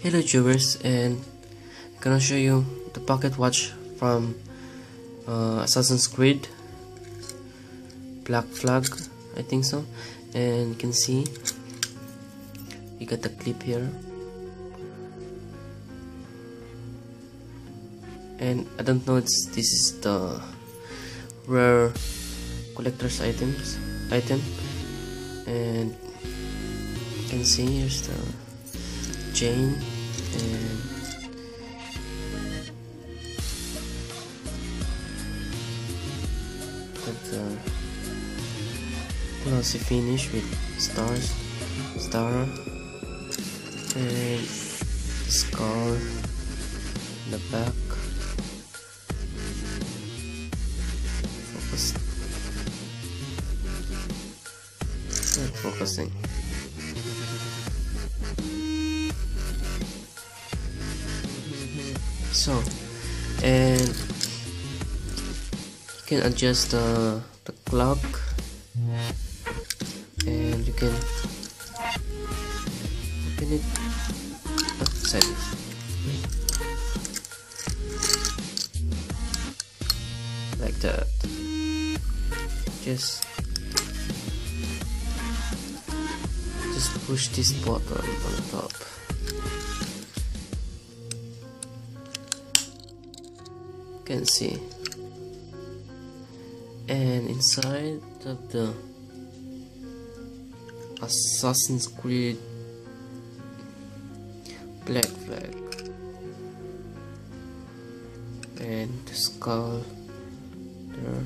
Hello viewers, and I'm gonna show you the pocket watch from Assassin's Creed Black Flag, I think so. And you can see you got the clip here, and I don't know, this is the rare collector's item, and you can see here's the chain and the glossy finish with star and the skull in the back. Not focusing. So, and you can adjust the clock, and you can open it outside. Like that. Just push this button on the top. You can see, and inside of the Assassin's Creed Black Flag, and the skull there,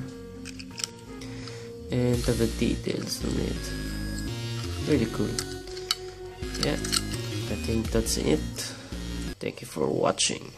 and the details on it. Really cool. Yeah, I think that's it. Thank you for watching.